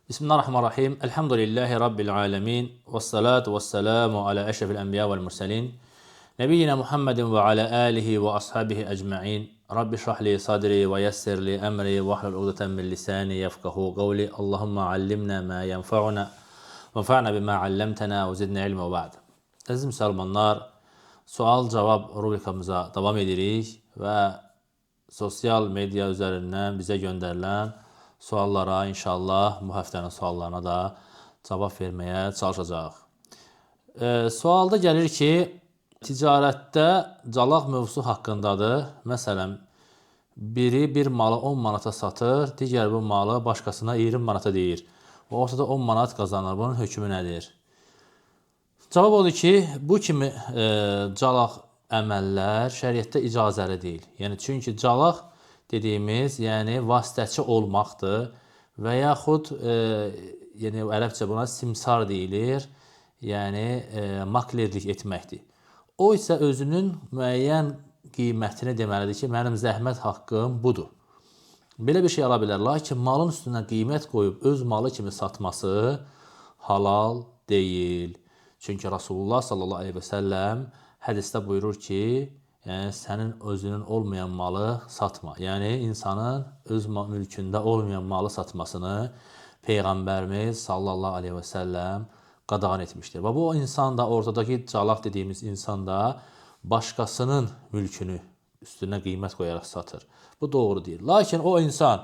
Bismillahirrahmanirrahim. Elhamdülillahi Rabbil alemin. Vessalatu vesselamu ala eşrefil enbiya vel murselin. Nebiyyina Muhammedin ve ala alihi ve ashabihi ecma'in. Rabbi şrahli sadri ve yessirli emri ve ahlul ugdeten min lisani yefkahu kavli. Allahümme allimna ma yenfa'una ve fa'na bima allamtana ve zidna ilme ve ba'd. Aziz Müslümanlar, sual-cavab rubrikamıza devam edirik ve sosyal medya üzerinden bize gönderilen suallara inşallah bu həftənin suallarına da cavab verməyə çalışacağıq. Sualda gəlir ki, ticarətdə calaq mövzusu haqqındadır. Məsələn, biri bir malı 10 manata satır, digər bu malı başqasına 20 manata deyir. O ortada 10 manat qazanır. Bunun hökmü nədir? Cavab odur ki, bu kimi calaq əməllər şəriətdə icazəli deyil. Yəni, çünki calaq dediyimiz, yəni vasitəçi olmaqdır və yaxud yəni ərəbcə buna simsar deyilir, yəni maklerlik etməkdir. O isə özünün müəyyən qiymətini deməlidir ki, mənim zəhmət haqqım budur. Belə bir şey ala bilər, lakin malın üstünə qiymət qoyub öz malı kimi satması halal deyil. Çünki Rasulullah sallallahu aleyhi və səlləm hədisdə buyurur ki, yəni sənin özünün olmayan malı satma. Yəni insanın öz mülkündə olmayan malı satmasını Peyğəmbərimiz sallallahu aleyhi və səlləm qadağan etmişdir. Və bu insan da, ortadakı calaq dediyimiz insan da başqasının mülkünü üstünə qiymət qoyaraq satır. Bu doğru deyil. Lakin o insan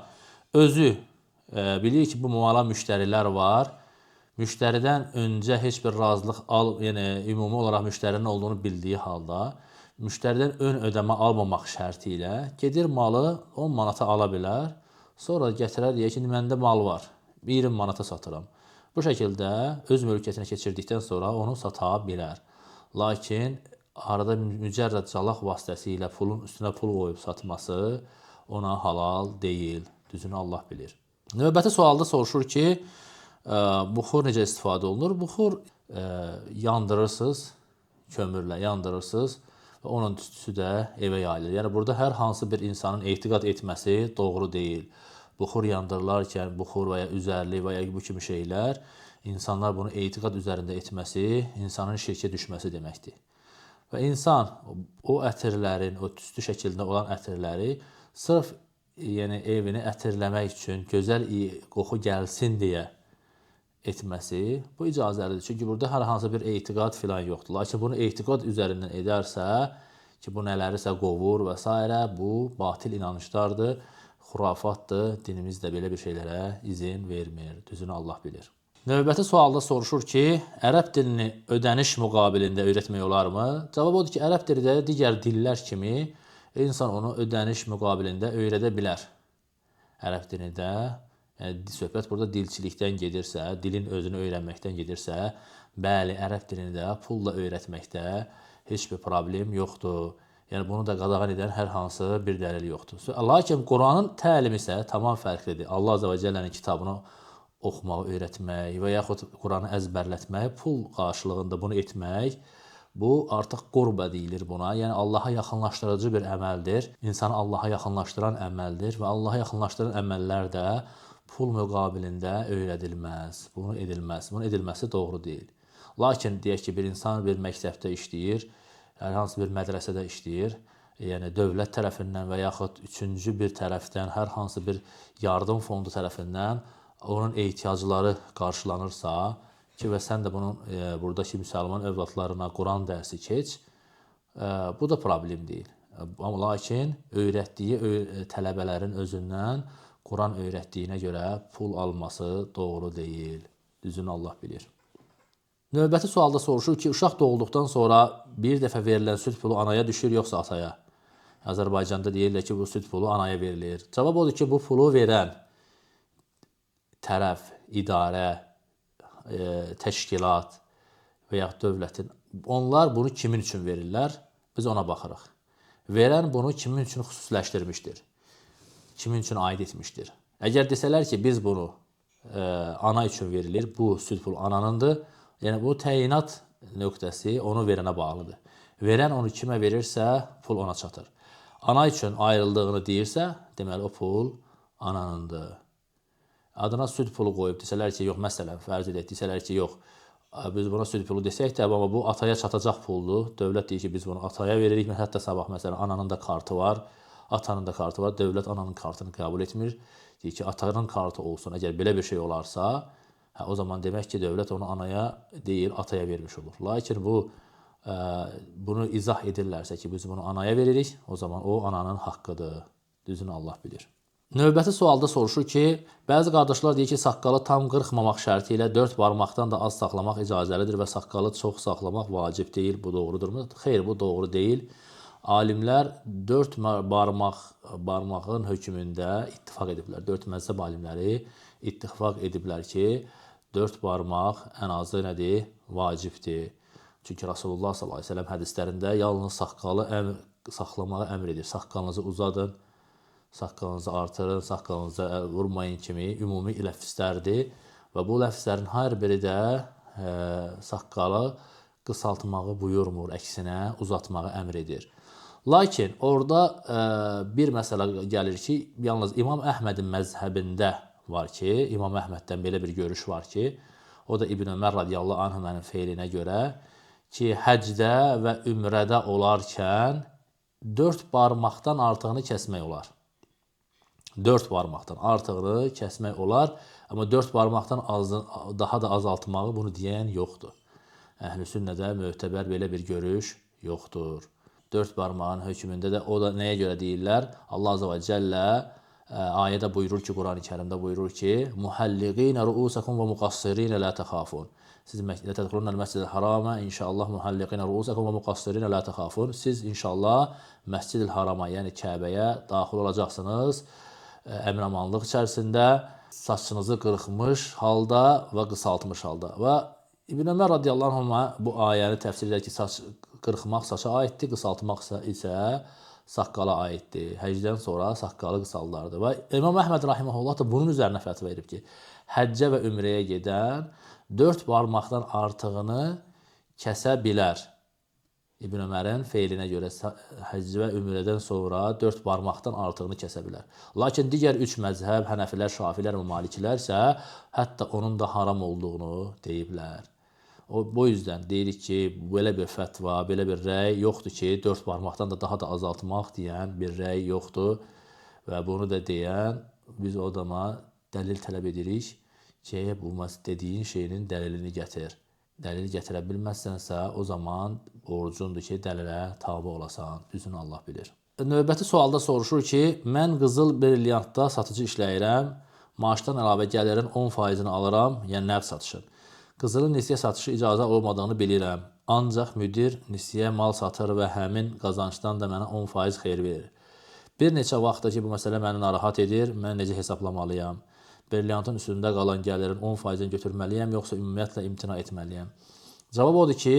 özü bilir ki, bu mala müştərilər var. Müştəridən öncə heç bir razılıq yəni ümumi olaraq müştərinin olduğunu bildiyi halda müştəridən ön ödəmə almamaq şərti ilə gedir malı 10 manata ala bilər. Sonra gətirər deyək ki, məndə mal var, 20 manata satıram. Bu şəkildə öz mülkiyyətinə keçirdikdən sonra onu sata bilər. Lakin arada mücərrəd calaq vasitəsilə pulun üstünə pul qoyub satması ona halal deyil. Düzünü Allah bilir. Növbəti sualda soruşur ki, buxur necə istifadə olunur? Buxur yandırırsınız, kömürlə yandırırsınız və onun tüstüsü də evə yayılır. Yəni, burada hər hansı bir insanın etiqad etməsi doğru deyil. Buxur yandırılarkən, buxur və ya üzərli və ya bu kimi şeylər, insanlar bunu etiqad üzərində etməsi, insanın şirkə düşməsi deməkdir. Və insan o ətirlərin, o tüstü şəklində olan ətirləri sırf yəni, evini ətirləmək üçün, gözəl qoxu gəlsin deyə etməsi, bu icazəlidir. Çünki burada hər hansı bir etiqad filan yoxdur. Lakin bunu etiqad üzərindən edərsə, ki, bu nələrisə qovur və s. bu batil inanışlardır, xurafatdır. Dinimiz də belə bir şeylərə izin vermir. Düzünü Allah bilir. Növbəti sualda soruşur ki, ərəb dilini ödəniş müqabilində öyrətmək olarmı? Cavab odur ki, ərəb dili də digər dillər kimi insan onu ödəniş müqabilində öyrədə bilər. Ərəb dilini də yəni, söhbət burada dilçilikdən gedirsə, dilin özünü öyrənməkdən gedirsə, bəli, ərəb dilini də pulla öyrətməkdə heç bir problem yoxdur. Yəni, bunu da qadağan edən hər hansı bir dəlil yoxdur. Lakin Quranın təlimi isə tamam fərqlidir. Allah Azza və Cəllənin kitabını oxumağı öyrətmək və yaxud Quranı əzbərlətmək, pul qarşılığında bunu etmək, bu artıq qurbə deyilir buna. Yəni, Allaha yaxınlaşdırıcı bir əməldir. İnsanı Allaha yaxınlaşdıran əməldir və Allaha yaxınlaşdıran əməllər də pul müqabilində öyrədilməz. Bunu edilməz. Bunun edilməsi doğru deyil. Lakin deyək ki, bir insan bir məktəbdə işləyir, hər hansı bir mədrəsədə işləyir, yəni dövlət tərəfindən və yaxud üçüncü bir tərəfdən, hər hansı bir yardım fondu tərəfindən onun ehtiyacları qarşılanırsa ki, və sən də bunun buradakı müsəlman övladlarına Quran dərsi keç, bu da problem deyil. Lakin öyrətdiyi tələbələrin özündən Quran öyrətdiyinə görə pul alması doğru deyil. Düzünü Allah bilir. Növbəti sualda soruşur ki, uşaq doğulduqdan sonra bir dəfə verilən süd pulu anaya düşür, yoxsa ataya? Azərbaycanda deyirlər ki, bu süd pulu anaya verilir. Cavab odur ki, bu pulu verən tərəf, idarə, təşkilat və yaxud dövlətin, onlar bunu kimin üçün verirlər? Biz ona baxırıq. Verən bunu kimin üçün xüsusiləşdirmişdir? Kimin üçün aid etmişdir? Əgər desələr ki, biz bunu ana üçün verilir, bu süd pulu ananındır, yəni bu təyinat nöqtəsi onu verənə bağlıdır. Verən onu kimə verirsə, pul ona çatır. Ana üçün ayrıldığını deyirsə, deməli o pul ananındır. adına süd pulu qoyub desələr ki, yox, məsələn, fərz edək, desələr ki, yox, biz buna süd pulu desək də, amma bu ataya çatacaq puldur. Dövlət deyir ki, biz bunu ataya veririk. Hətta sabah, məsələn, ananın da kartı var, atanın da kartı var. Dövlət ananın kartını qəbul etmir. Deyir ki, atanın kartı olsun. Əgər belə bir şey olarsa, o zaman demək ki, dövlət onu anaya deyil, ataya vermiş olur. Lakin bunu izah edirlərsə ki, biz bunu anaya veririk, o zaman o ananın haqqıdır. Düzünü Allah bilir. Növbəti sualda soruşur ki, bəzi qardaşlar deyir ki, saqqalı tam qırxmamaq şərti ilə 4 barmaqdan da az saxlamaq icazəlidir və saqqalı çox saxlamaq vacib deyil. Bu doğrudurmu? Xeyr, bu doğru deyil. Alimlər 4 barmağın hökmündə ittifaq ediblər. 4 məzhəb alimləri ittifaq ediblər ki, 4 barmaq ən azı nədir? Vacibdir. Çünki Rasulullah s.ə.v hədislərində yalnız saqqalı saxlamağı əmr edir. Saqqalınızı uzadın, saqqalınızı artırın, saqqalınızı vurmayın kimi ümumi ləfzlərdir. Və bu ləfzlərin hər biri də saqqalı qısaltmağı buyurmur, əksinə uzatmağı əmr edir. Lakin orada bir məsələ gəlir ki, yalnız İmam Əhmədin məzhəbində var ki, İmam Əhməddən belə bir görüş var ki, o da İbn Ömər radiyallahu anhümənin feylinə görə ki, həcdə və ümrədə olarkən 4 barmaqdan artığını kəsmək olar. 4 barmaqdan artığını kəsmək olar, amma 4 barmaqdan daha da azaltmağı bunu deyən yoxdur. Əhl-i sünnədə möhtəbər belə bir görüş yoxdur. 4 barmağın hökmündə də o da nəyə görə deyirlər? Allah Azza və Cəllə ayədə buyurur ki, Quran-ı Kərimdə buyurur ki, muhalliqinə ruusakum və muqassirinə la təxafun. Siz tədxulunəl məscid-i harama inşallah muhalliqinə ruusakum və muqassirinə la təxafun. Siz inşallah məscid-i harama, yəni Kəbəyə daxil olacaqsınız. Əmin-amanlıq içərisində saçınızı qırxmış halda və qısaltmış halda. Və İbn Ömər radiyallahu anh bu ayəni təfsir edir ki, saç qırxmaq saça aiddir, qısaltmaq isə saqqala aiddir. Həcdən sonra saqqalı qısaldardı. Və İmam Əhməd rahimehullah da bunun üzərinə fətva verib ki, həccə və ümrəyə gedən 4 barmaqdan artığını kəsə bilər. İbn Ömərin feylinə görə həcc və ümrədən sonra 4 barmaqdan artığını kəsə bilər. Lakin digər 3 məzhəb, Hənəfilər, Şafilər və Malikilər isə hətta onun da haram olduğunu deyiblər. Bu yüzden deyirik ki, belə bir fətva, belə bir rəy yoxdur ki, 4 barmaqdan da daha da azaltmaq deyən bir rəy yoxdur. Və bunu da deyən, biz o adama dəlil tələb edirik ki, bu dediyin şeyinin dəlilini gətir. Dəlil gətirə bilməzsənsə, o zaman borcundur ki, dəlilə tabi olasan. Düzünü Allah bilir. Növbəti sualda soruşur ki, mən qızıl brilyantda satıcı işləyirəm, maaşdan əlavə gəlirin 10%-ni alıram, yəni nəqd satışım. Qızılın nisyə satışı icazə olmadığını bilirəm. Ancaq müdir nisyə mal satır və həmin qazancdan da mənə 10% xeyir verir. Bir neçə vaxtda ki, bu məsələ məni narahat edir, mən necə hesaplamalıyam? Brilyantın üstündə qalan gəlirin 10%-ni götürməliyəm, yoxsa ümumiyyətlə imtina etməliyəm? Cavab odur ki,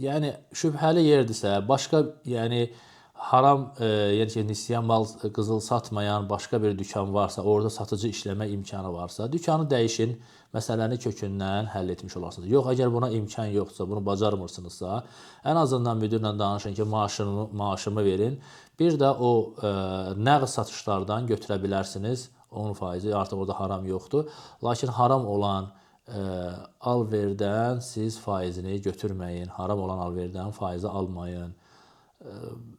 yəni şübhəli yerdirsə, başqa yəni haram, yəni ki, nisyə mal qızıl satmayan başqa bir dükan varsa, orada satıcı işləmə imkanı varsa, dükanı dəyişin, məsələni kökündən həll etmiş olarsınız. Yox, əgər buna imkan yoxsa, bunu bacarmırsınızsa, ən azından müdirlə danışın ki, maaşımı verin. Bir də o nəqd satışlardan götürə bilərsiniz 10%, artıq orada haram yoxdur. Lakin haram olan alverdən siz faizini götürməyin, haram olan alverdən faizi almayın.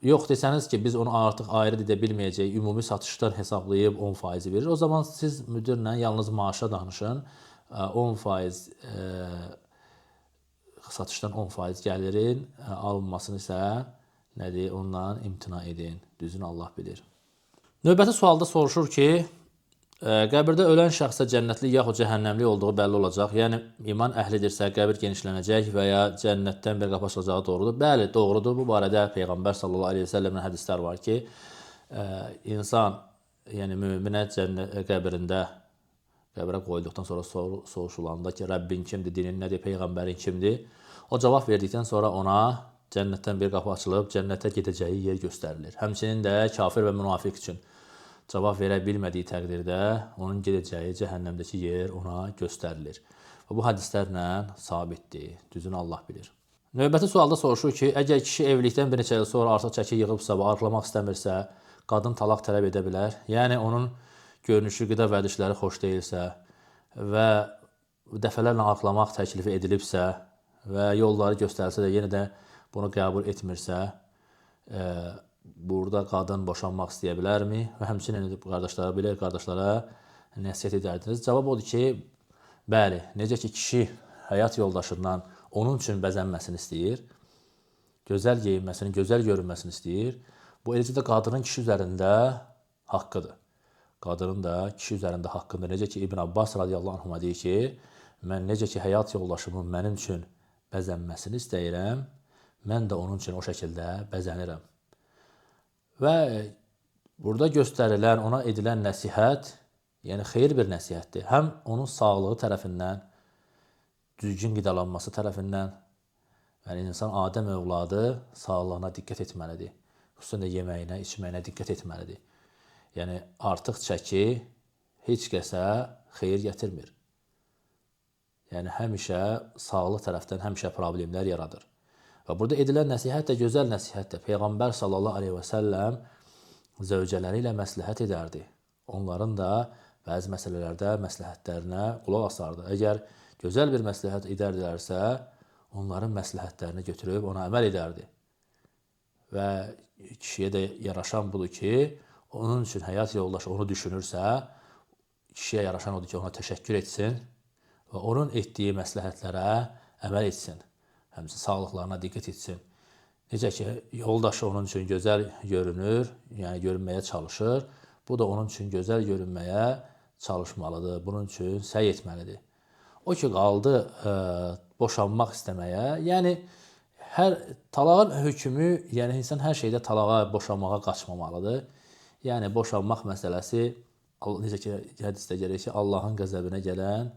Yox desəniz ki, biz onu artıq ayrı edə bilməyəcəyik, ümumi satışdan hesablayıb 10% verir. O zaman siz müdirlə yalnız maaşa danışın, 10% satışdan 10% gəlirin alınmasını isə nədir, ondan imtina edin. Düzünü Allah bilir. Növbəti sualda soruşur ki, qəbirdə ölən şəxsə cənnətli yaxud cəhənnəmli olduğu bəlli olacaq. Yəni, iman əhlidirsə qəbir genişlənəcək və ya cənnətdən bir qapı açılacağı doğrudur. Bəli, doğrudur. Bu barədə Peyğəmbər sallallahu aleyhi ve sellemin hədislər var ki, insan, yəni müminə qəbrə qoyulduqdan sonra soruşulanda ki, Rəbbin kimdir, dinin nədir, Peyğəmbərin kimdir? O cavab verdikdən sonra ona cənnətdən bir qapı açılıb, cənnətə gedəcəyi yer göstərilir. Həmçinin də kafir və münafiq üçün cavab verə bilmədiyi təqdirdə onun gedəcəyi cəhənnəmdəki yer ona göstərilir. Və bu hədislərlə sabitdir. Düzünü Allah bilir. Növbəti sualda soruşur ki, əgər kişi evlilikdən bir neçə il sonra artıq çəki yığıbsa və arıqlamaq istəmirsə, qadın talaq tələb edə bilər. Yəni onun görünüşü, qida vərdişləri xoş deyilsə, və dəfələrlə arıqlamaq təklifi edilibsə və yolları göstərsə də yenə də bunu qəbul etmirsə, burada qadın boşanmaq istəyə bilərmi? Və həmçinin qardaşlara, belə qardaşlara nəsihət edərdiniz. Cavab odur ki, bəli, necə ki kişi həyat yoldaşından onun üçün bəzənməsini istəyir, gözəl geyinməsini, gözəl görünməsini istəyir, bu eləcə də qadının kişi üzərində haqqıdır. Qadının da kişi üzərində haqqıdır. Necə ki İbn Abbas radiyallahu anhuma deyir ki, mən necə ki həyat yoldaşımın mənim üçün bəzənməsini istəyirəm, mən də onun üçün o şəkildə bəzənirəm. Və burada göstərilən, ona edilən nəsihət, yəni xeyir bir nəsihətdir. Həm onun sağlığı tərəfindən, düzgün qidalanması tərəfindən, yəni insan Adəm övladı sağlığına diqqət etməlidir. Xüsusən də yeməyinə, içməyinə diqqət etməlidir. Yəni artıq çəki heç kəsə xeyir gətirmir. Yəni həmişə sağlıq tərəfdən həmişə problemlər yaradır. Və burada edilən nəsihət də gözəl nəsihətdir. Peyğəmbər sallallahu aleyhi və səlləm zövcələri ilə məsləhət edərdi. Onların da bəzi məsələlərdə məsləhətlərinə qulaq asardı. Əgər gözəl bir məsləhət edərdilərsə, onların məsləhətlərini götürüb ona əməl edərdi. Və kişiyə də yaraşan budur ki, onun üçün həyat yoldaşı onu düşünürsə, kişiyə yaraşan odur ki, ona təşəkkür etsin və onun etdiyi məsləhətlərə əməl etsin. Həmçinin sağlıqlarına diqqət etsin. Necə ki, yoldaşı onun üçün gözəl görünür, yəni görünməyə çalışır. Bu da onun üçün gözəl görünməyə çalışmalıdır. Bunun üçün səy etməlidir. O ki, qaldı boşanmaq istəməyə. Yəni, talağın hökmü, yəni insan hər şeydə talağa, boşanmağa qaçmamalıdır. Yəni, boşanmaq məsələsi, necə ki, hədisdə gəlir ki, Allahın qəzəbinə gələn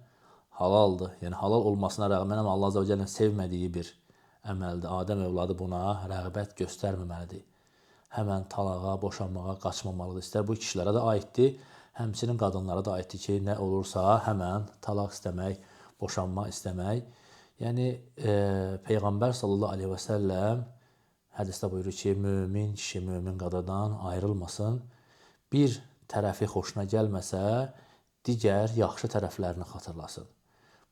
halaldır. Yəni, halal olmasına rəğmən Allah Azza və Cəllənin sevmədiyi bir əməldir. Adəm övladı buna rəğbət göstərməməlidir. Həmən talağa, boşanmağa qaçmamalıdır. İstər bu kişilərə də aiddir, həmçinin qadınlara da aiddir ki, nə olursa həmən talaq istəmək, boşanma istəmək. Yəni, Peyğəmbər sallallahu aleyhi və səlləm hədisdə buyurur ki, mömin kişi mömin qadından ayrılmasın. Bir tərəfi xoşuna gəlməsə, digər yaxşı tərəflərini xatırlasın.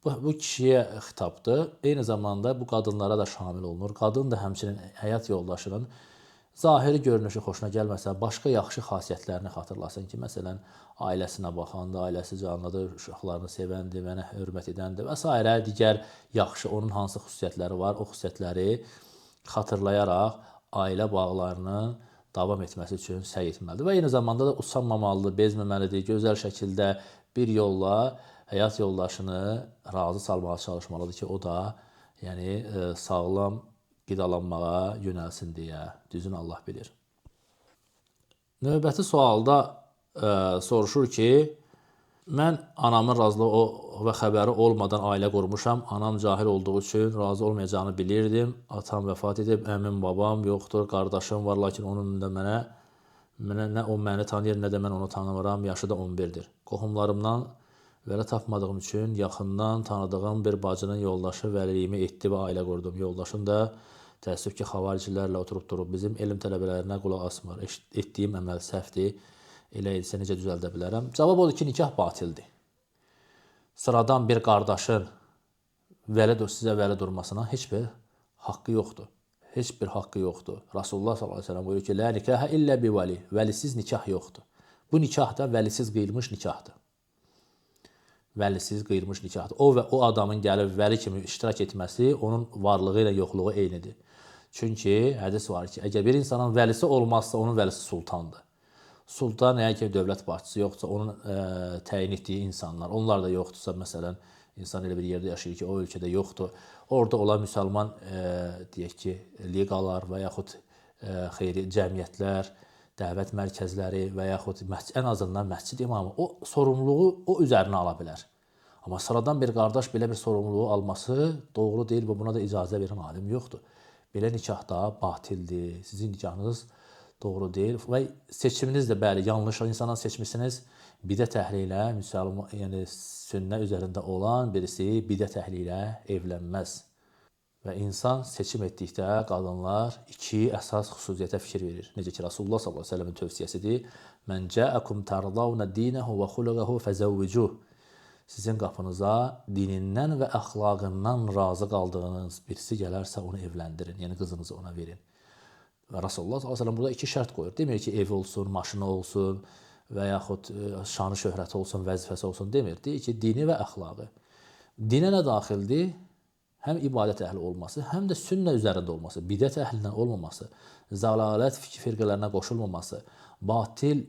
Bu kişiyə xitabdır. Eyni zamanda bu qadınlara da şamil olunur. Qadın da həmçinin həyat yoldaşının zahiri görünüşü xoşuna gəlməsə, başqa yaxşı xasiyyətlərini xatırlasın ki, məsələn, ailəsinə baxandır, ailəsi canlıdır, uşaqlarını sevəndir, mənə hörmət edəndir və s. digər yaxşı, onun hansı xüsusiyyətləri var, o xüsusiyyətləri xatırlayaraq ailə bağlarının davam etməsi üçün səy etməlidir. Və eyni zamanda da usanmamalıdır, bezməməlidir, gözəl şəkildə bir yolla həyat yoldaşını razı salmağa çalışmalıdır ki, o da sağlam qidalanmağa yönəlsin deyə. Düzün Allah bilir. Növbəti sualda soruşur ki, mən anamın razılığı və xəbəri olmadan ailə qurmuşam. Anam cahil olduğu üçün razı olmayacağını bilirdim. Atam vəfat edib, əmim, babam yoxdur, qardaşım var, lakin onun da mənə nə o məni tanıyır, nə də mən onu tanımıram. Yaşı da 11-dir. Qohumlarımdan vələ tapmadığım üçün yaxından tanıdığım bir bacının yoldaşı vəliyimi etdi və ailə qurdum. Yoldaşım da təəssüf ki, xavaricilərlə oturub durub bizim elm tələbələrinə qulaq asmır. Etdiyim əməl səhvdir. Elə etsə necə düzəldə bilərəm? Cavab odur ki, nikah batildir. Sıradan bir qardaşın sizə vəli durmasına heç bir haqqı yoxdur. Heç bir haqqı yoxdur. Rasulullah sallallahu əleyhi və səlləm buyurur ki, "Lə nikahə illə bi vəli." Vəlisiz nikah yoxdur. Bu nikah da vəlisiz qıyılmış nikahdır. Vəlisiz qıyılmış nikahdır. O və o adamın gəlib vəli kimi iştirak etməsi onun varlığı ilə yoxluğu eynidir. Çünki hədis var ki, əgər bir insanın vəlisi olmazsa, onun vəlisi sultandır. Sultan əgər ki, dövlət başçısı yoxdursa, onun təyin etdiyi insanlar, onlar da yoxdursa, məsələn, insan elə bir yerdə yaşayır ki, o ölkədə yoxdur. Orada olan müsəlman, deyək ki, liqalar və yaxud xeyri cəmiyyətlər, dəvət mərkəzləri və yaxud ən azından məscid imamı o sorumluluğu o üzərinə ala bilər. Amma sıradan bir qardaş belə bir sorumluluğu alması doğru deyil və buna da icazə verən alim yoxdur. Belə nikah da batildir. Sizin nikahınız doğru deyil və seçiminiz də bəli, yanlış insanı seçmişsiniz. Bidət əhli ilə müsəlman, yəni sünnə üzərində olan birisi bidət əhli ilə evlənməz. Və insan seçim etdikdə qadınlar iki əsas xüsusiyyətə fikir verir. Necə ki, Rasulullah sallallahu əleyhi və səlləmin tövsiyəsidir. Mən cəəkum tərdavna dinəhu və xuluqəhu fəzəvvicuh. sizin qapınıza dinindən və əxlaqından razı qaldığınız birisi gələrsə onu evləndirin, yəni qızınızı ona verin. Və Rasulullah s.ə.v burada 2 şərt qoyur. Demir ki, evi olsun, maşını olsun və yaxud şanı şöhrəti olsun, vəzifəsi olsun demir. Deyir ki, dini və əxlaqı. Dinə nə daxildir? Həm ibadət əhli olması, həm də sünnə üzərində olması, bidət əhlindən olmaması, zəlalət firqələrinə qoşulmaması, batil,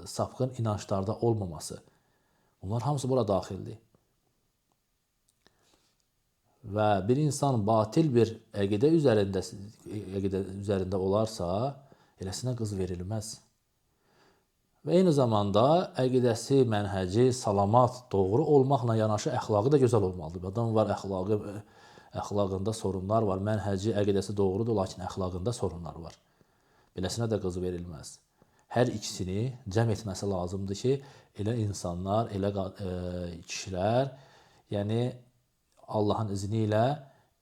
sapqın inanclarda olmaması. Bunlar hamısı bura daxildir. Və bir insan batil bir əqidə üzərində olarsa, eləsinə qız verilməz. Və eyni zamanda əqidəsi, mənhəci, salamat, doğru olmaqla yanaşı əxlaqı da gözəl olmalıdır. Adam var, əxlaqında sorunlar var, mənhəci, əqidəsi doğrudur, lakin əxlaqında sorunlar var. Beləsinə də qız verilməz. Hər ikisini cəm etməsi lazımdır ki, elə insanlar, elə kişilər, yəni Allahın izni ilə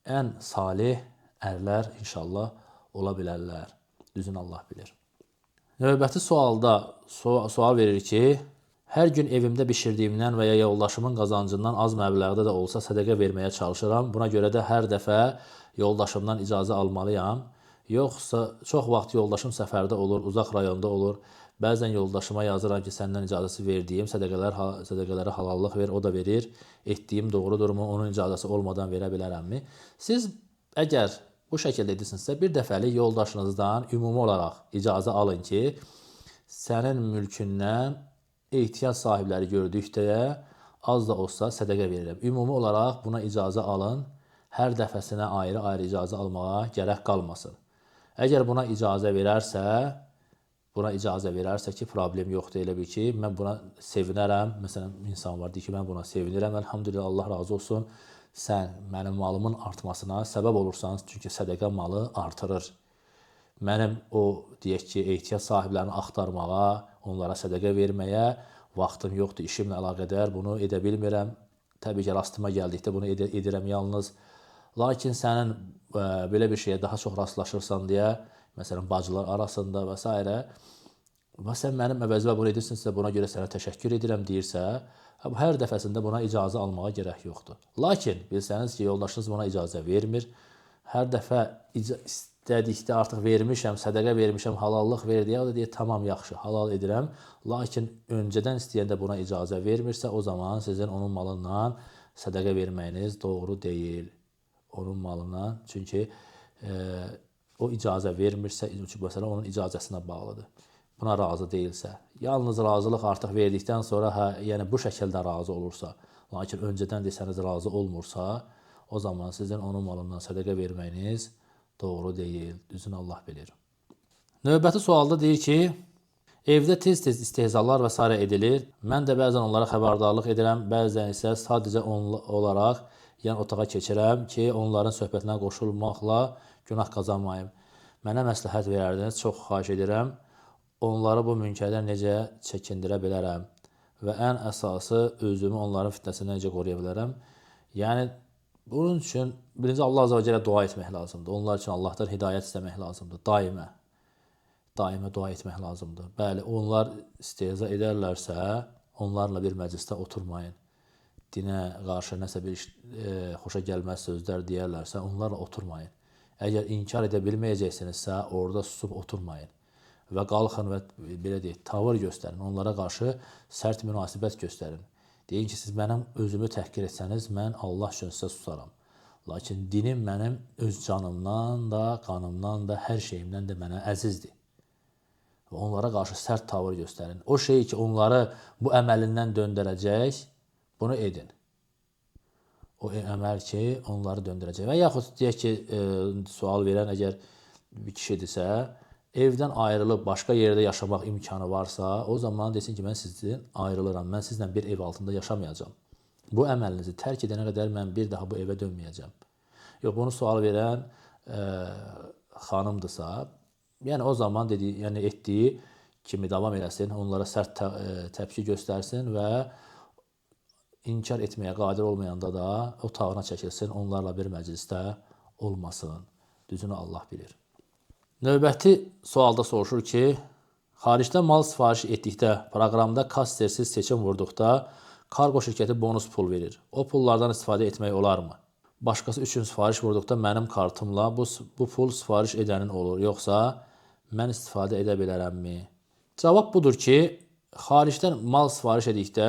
ən salih ərlər inşallah ola bilərlər. Düzünü Allah bilir. Növbəti sualda sual verir ki, hər gün evimdə bişirdiyimdən və ya yoldaşımın qazancından az məbləğdə də olsa sədəqə verməyə çalışıram. Buna görə də hər dəfə yoldaşımdan icazə almalıyam. Yoxsa çox vaxt yoldaşım səfərdə olur, uzaq rayonda olur. Bəzən yoldaşıma yazıram ki, səndən icazəsi verdiyim sədəqələrə halallıq ver, o da verir. Etdiyim doğrudurmu, onun icazəsi olmadan verə bilərəmmi? Siz əgər bu şəkildə edirsinizsə, bir dəfəlik yoldaşınızdan ümumi olaraq icazə alın ki, sənin mülkündən ehtiyac sahibləri gördükdə az da olsa sədəqə verirəm. Ümumi olaraq buna icazə alın, hər dəfəsinə ayrı-ayrı icazə almağa gərək qalmasın. Əgər buna icazə verərsə ki, problem yoxdur, elə bil ki, mən buna sevinərəm. Məsələn, insan var, deyir ki, mən buna sevinirəm, əlhamdülillah, Allah razı olsun. Sən mənim malımın artmasına səbəb olursan, çünki sədəqə malı artırır. Mənim o, deyək ki, ehtiyac sahiblərini axtarmağa, onlara sədəqə verməyə vaxtım yoxdur, işimlə əlaqədar, bunu edə bilmirəm. Təbii ki, rastıma gəldikdə bunu edirəm yalnız. Lakin sənin belə bir şeyə daha çox rastlaşırsan deyə, məsələn, bacılar arasında və s. və sən mənim əvəzimə bunu edirsinizsə, buna görə sənə təşəkkür edirəm deyirsə, hər dəfəsində buna icazə almağa gərək yoxdur. Lakin bilsəniz ki, yoldaşınız buna icazə vermir, hər dəfə istədikdə artıq vermişəm, sədəqə vermişəm, halallıq ver deyə, o da deyir, tamam, yaxşı, halal edirəm, lakin öncədən istəyəndə buna icazə vermirsə, o zaman sizin onun malından sədəqə verməyiniz doğru deyil. Onun malından, çünki o icazə vermirsə, məsələn, onun icazəsinə bağlıdır. Buna razı deyilsə, yalnız razılıq artıq verdikdən sonra, yəni bu şəkildə razı olursa, lakin öncədən desəniz razı olmursa, o zaman sizin onun malından sədəqə verməyiniz doğru deyil, düzünü Allah bilir. Növbəti sualda deyir ki, evdə tez-tez istehzalar və s. edilir. Mən də bəzən onlara xəbərdarlıq edirəm, bəzən isə sadəcə olaraq yəni otağa keçirəm ki, onların söhbətinə qoşulmaqla günah qazanmayım. Mənə məsləhət verərdiniz, çox xahiş edirəm. Onları bu münkərdən necə çəkindirə bilərəm və ən əsası özümü onların fitnəsindən necə qoruya bilərəm. Yəni, bunun üçün birinci Allah Azəvə Cəllə dua etmək lazımdır. Onlar üçün Allahdan hidayət istəmək lazımdır. Daimə dua etmək lazımdır. Bəli, onlar istehza edərlərsə, onlarla bir məclisdə oturmayın. Dinə qarşı nəsə bir xoşa gəlməz sözlər deyərlərsə, onlarla oturmayın. Əgər inkar edə bilməyəcəksinizsə, orada susub oturmayın. Və qalxın və belə deyək, tavır göstərin, onlara qarşı sərt münasibət göstərin. Deyin ki, siz mənim özümü təhqir etsəniz, mən Allah üçün sizə susaram. Lakin dinim mənim öz canımdan da, qanımdan da, hər şeyimdən də mənə əzizdir. Və onlara qarşı sərt tavır göstərin. O şey ki, onları bu əməlindən döndərəcək, bunu edin. O əməl ki, onları döndürəcək. Və yaxud deyək ki, sual verən əgər bir kişidirsə, evdən ayrılıb başqa yerdə yaşamaq imkanı varsa, o zaman desin ki, mən sizdən ayrılıram, mən sizlə bir ev altında yaşamayacağam. Bu əməlinizi tərk edənə qədər mən bir daha bu evə dönməyəcəm. Yox, bunu sual verən xanımdırsa, yəni o zaman etdiyi kimi davam eləsin, onlara sərt təpki göstərsin və inkar etməyə qadir olmayanda da otağına çəkilsin, onlarla bir məclisdə olmasın. Düzünü Allah bilir. Növbəti sualda soruşur ki, xaricdə mal sifariş etdikdə, proqramda kassersiz seçim vurduqda, Kargo şirkəti bonus pul verir. O pullardan istifadə etmək olarmı? Başqası üçün sifariş vurduqda mənim kartımla bu pul sifariş edənin olur, yoxsa mən istifadə edə bilərəmmi? Cavab budur ki, xaricdən mal sifariş edikdə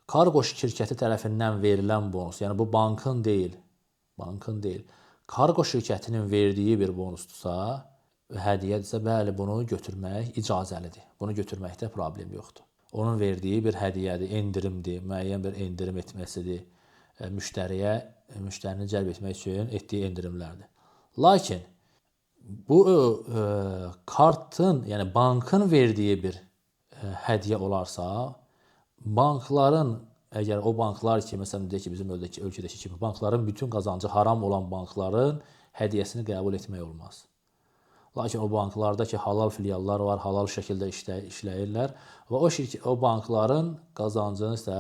kargo şirkəti tərəfindən verilən bonus, yəni bu bankın deyil, kargo şirkətinin verdiyi bir bonusdursa, hədiyyədirsə, bəli, bunu götürmək icazəlidir. Bunu götürməkdə problem yoxdur. Onun verdiyi bir hədiyyədir, endirimdir, müəyyən bir endirim etməsidir. Müştərini cəlb etmək üçün etdiyi endirimlərdir. Lakin bu kartın, yəni bankın verdiyi bir hədiyyə olarsa, bankların, əgər o banklar ki, məsələn deyək ki, bizim ölkədəki kimi bankların bütün qazancı haram olan bankların hədiyyəsini qəbul etmək olmaz. Lakin o banklarda ki, halal filiallar var, halal şəkildə işləyirlər və o bankların qazancını isə,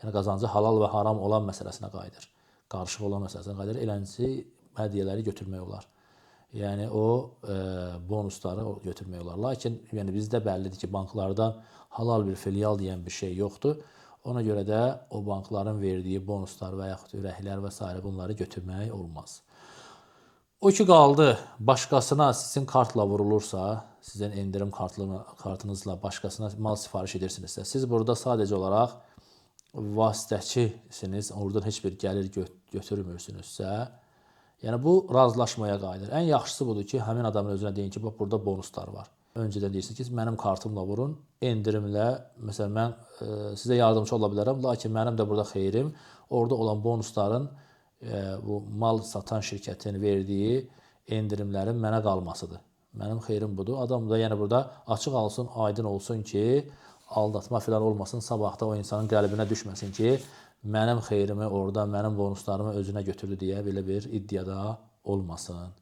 yəni qazancı halal və haram olan məsələsinə qayıdır. Qarışıq olan məsələsinə qayıdır. Eləncə hədiyyələri götürmək olar. Yəni o bonusları götürmək olar. Lakin yəni bizdə bəllidir ki, banklarda halal bir filial deyən bir şey yoxdur. Ona görə də o bankların verdiyi bonuslar və yaxud ürəklər və s. bunları götürmək olmaz. O ki qaldı, başqasına sizin kartla vurulursa, sizin endirim kartınızla başqasına mal sifariş edirsinizsə, siz burada sadəcə olaraq vasitəçisiniz, oradan heç bir gəlir götürmürsünüzsə, yəni bu razılaşmaya qayıdır. Ən yaxşısı budur ki, həmin adamın özünə deyin ki, bax burada bonuslar var. Öncədən deyirsiniz ki, mənim kartımla vurun, endirimlə, məsələn, mən sizə yardımcı ola bilərəm, lakin mənim də burada xeyrim, orada olan bonusların bu mal satan şirkətin verdiyi endirimlərin mənə qalmasıdır. Mənim xeyrim budur. Adam da yəni burada açıq alsın, aydın olsun ki, aldatma filan olmasın, sabahda o insanın qəlbinə düşməsin ki, mənim xeyrimi orada, mənim bonuslarımı özünə götürdü deyə belə bir iddiada olmasın.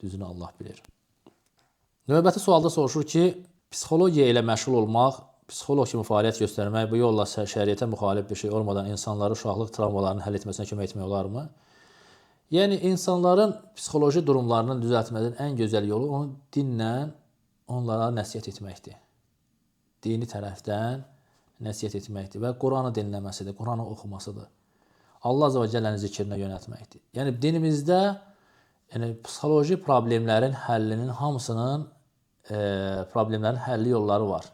Düzünü Allah bilir. Növbəti sualda soruşur ki, psixologiya ilə məşğul olmaq, psixoloq kimi fəaliyyət göstərmək, bu yolla şəriətə müxalif bir şey olmadan insanların uşaqlıq travmalarını həll etməsinə kömək etmək olarmı? Yəni, insanların psixoloji durumlarının düzəltməsinin ən gözəl yolu onu dinlə onlara nəsihət etməkdir. Dini tərəfdən nəsihət etməkdir və Quranı dinləməsidir, Quranı oxumasıdır. Allah Azza və Cəllənin zikrinə yönəltməkdir. Yəni, dinimizdə psixoloji problemlərin həllinin hamısının problemlərin həlli yolları var.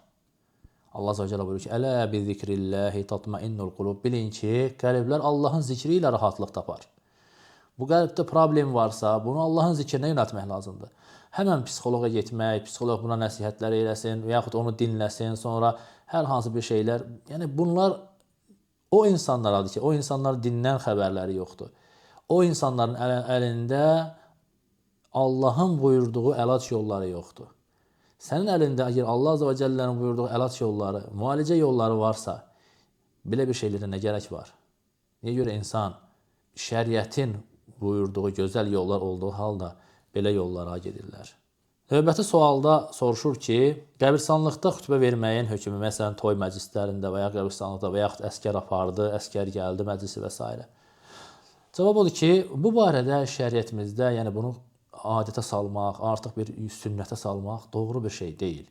Allah Azza və Cəllə buyurur ki, Ələ bi zikrilləhi tatmainnul qulub. Bilin ki, qəlblər Allahın zikri ilə rahatlıq tapar. Bu qəlbdə problem varsa, bunu Allahın zikrinə yönəltmək lazımdır. Həmən psixoloqa getmək, psixoloq buna nəsihətlər eləsin və yaxud onu dinləsin, sonra hər hansı bir şeylər. Yəni, bunlar o insanlardır ki, o insanlar dindən xəbərləri yoxdur. O insanların əlində Allahın buyurduğu əlac yolları yoxdur. Sənin əlində əgər Allah Azza və Cəllənin buyurduğu əlac yolları, müalicə yolları varsa, belə bir şeylərə nə gərək var? Niyə görə insan şəriətin buyurduğu gözəl yollar olduğu halda belə yollara gedirlər? Növbəti sualda soruşur ki, qəbirstanlıqda xütbə verməyin hökmü, məsələn, toy məclislərində və ya qəbirstanlıqda və yaxud əskər apardı, əskər gəldi məclisi və s. Cavab odur ki, bu barədə şəriətimizdə, yəni bunu adətə salmaq, artıq bir sünnətə salmaq doğru bir şey deyil.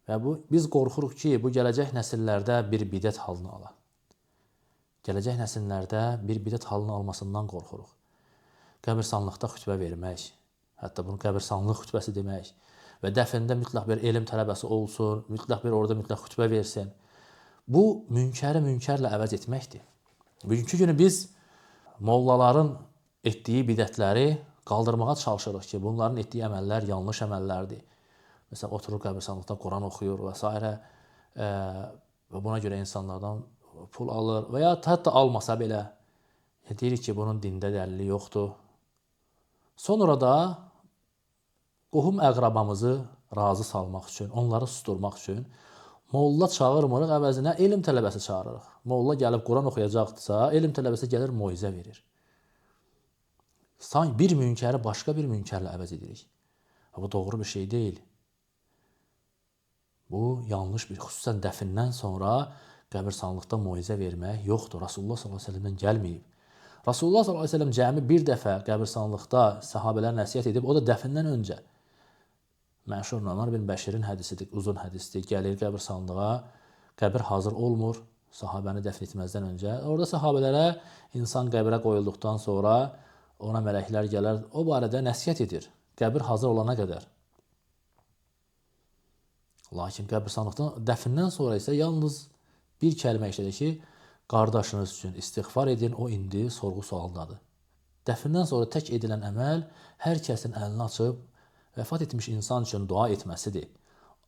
Və biz qorxuruq ki, bu gələcək nəsillərdə bir bidət halını ala. Gələcək nəsillərdə bir bidət halını almasından qorxuruq. Qəbirstanlıqda xütbə vermək, hətta bunu qəbirstanlıq xütbəsi demək və dəfində mütləq bir elm tələbəsi olsun, mütləq bir orada mütləq xütbə versin. Bu, münkəri münkərlə əvəz etməkdir. Bugünkü günü biz mollaların etdiyi bidətləri qaldırmağa çalışırıq ki, bunların etdiyi əməllər yanlış əməllərdir. Məsələn, oturur qəbirstanlıqda Quran oxuyur və s. Və buna görə insanlardan pul alır və ya hətta almasa belə deyirik ki, bunun dində dəlili yoxdur. Sonra da qohum əqrabamızı razı salmaq üçün, onları susturmaq üçün molla çağırmırıq, əvəzinə elm tələbəsi çağırırıq. Molla gəlib Quran oxuyacaqdırsa, elm tələbəsi gəlir, moizə verir. Sanki bir münkəri başqa bir münkərlə əvəz edirik. Bu doğru bir şey deyil. Bu yanlış bir, xüsusən dəfindən sonra qəbirstanlıqda moizə vermək yoxdur. Rasulullah s.ə.v-dən gəlməyib. Rasulullah s.ə.v cəmi bir dəfə qəbirstanlıqda səhabələr nəsihət edib, o da dəfindən öncə. Məşhur Numan bin Bəşirin hədisidir, uzun hədisdir. Gəlir qəbirstanlığa, qəbir hazır olmur. sahabəni dəfn etməzdən öncə. Orada sahabələrə insan qəbrə qoyulduqdan sonra ona mələklər gələr, o barədə nəsihət edir. Qəbir hazır olana qədər. Lakin qəbirstanlıqdan dəfindən sonra isə yalnız bir kəlmə işlədir ki, qardaşınız üçün istiğfar edin, o indi sorğu-sualdadır. Dəfindən sonra tək edilən əməl hər kəsin əlini açıb vəfat etmiş insan üçün dua etməsidir.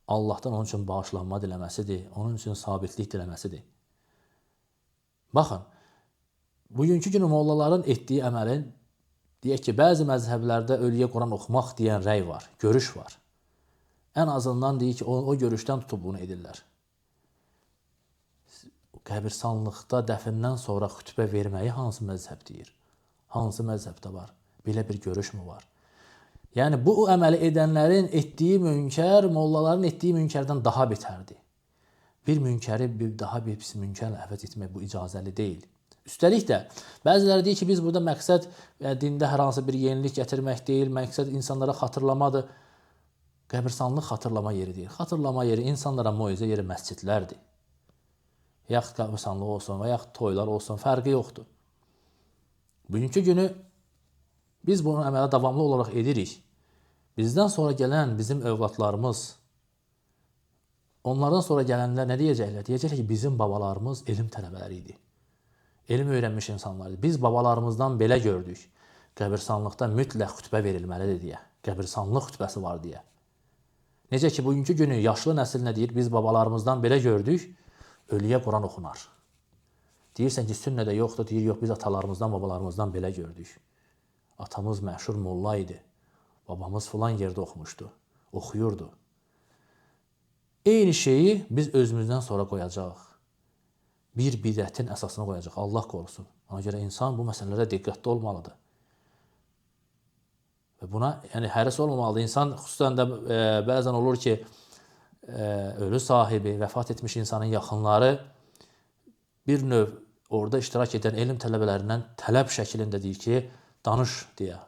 Allahdan onun üçün bağışlanma diləməsidir, onun üçün sabitlik diləməsidir. Baxın, bugünkü günü mollaların etdiyi əməlin, deyək ki, bəzi məzhəblərdə ölüyə Quran oxumaq deyən rəy var, görüş var. Ən azından deyir ki, o görüşdən tutub bunu edirlər. Qəbirstanlıqda dəfindən sonra xütbə verməyi hansı məzhəb deyir? Hansı məzhəbdə var? Belə bir görüş mü var? Yəni, bu əməli edənlərin etdiyi münkər, mollaların etdiyi münkərdən daha betərdir. Bir münkəri daha bir pis münkərlə əvəz etmək bu icazəli deyil. Üstəlik də, bəziləri deyir ki, biz burada məqsəd dində hər hansı bir yenilik gətirmək deyil, məqsəd insanlara xatırlamadır. Qəbirstanlıq xatırlama yeri deyil. Xatırlama yeri, insanlara moizə yeri məscidlərdir. Yaxud qəbirstanlıq olsun və yaxud toylar olsun, fərqi yoxdur. Bugünkü günü biz bunu əmələ davamlı olaraq edirik. Bizdən sonra gələn bizim övladlarımız, onlardan sonra gələnlər nə deyəcəklər? Deyəcəklər ki, bizim babalarımız elm tələbələri idi. Elm öyrənmiş insanlar idi. Biz babalarımızdan belə gördük. Qəbirstanlıqda mütləq xütbə verilməlidir deyə. Qəbirstanlıq xütbəsi var deyə. Necə ki, bugünkü günü yaşlı nəsil nə deyir? Biz babalarımızdan belə gördük, ölüyə Quran oxunar. Deyirsən ki, sünnədə yoxdur, deyir, yox, biz atalarımızdan, babalarımızdan belə gördük. Atamız məşhur molla idi. Babamız filan yerdə oxumuşdu, oxuyurdu. Eyni şeyi biz özümüzdən sonra qoyacaq. Bir bidətin əsasını qoyacaq, Allah qorusun. Ona görə insan bu məsələlərə diqqətli olmalıdır. Və buna həris olmamalıdır. İnsan xüsusən də bəzən olur ki, ölü sahibi, vəfat etmiş insanın yaxınları bir növ orada iştirak edən elm tələbələrindən tələb şəklində deyir ki, danış deyə.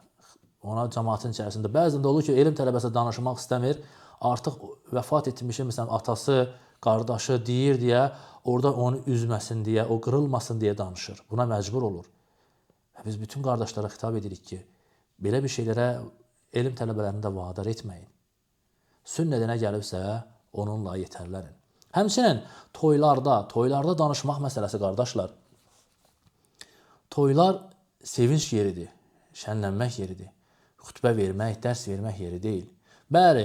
Ona cəmaatın içərisində bəzən də olur ki, elm tələbəsi danışmaq istəmir. Artıq vəfat etmişin, məsələn, atası, qardaşı deyir deyə, orada onu üzməsin deyə, o qırılmasın deyə danışır. Buna məcbur olur. Və biz bütün qardaşlara xitab edirik ki, belə bir şeylərə elm tələbələrini də vadar etməyin. Sünnədə nə gəlibsə, onunla yetərlənin. Həmçinin toylarda danışmaq məsələsi, qardaşlar. Toylar sevinç yeridir, şənlənmək yeridir. Xütbə vermək, dərs vermək yeri deyil. Bəli,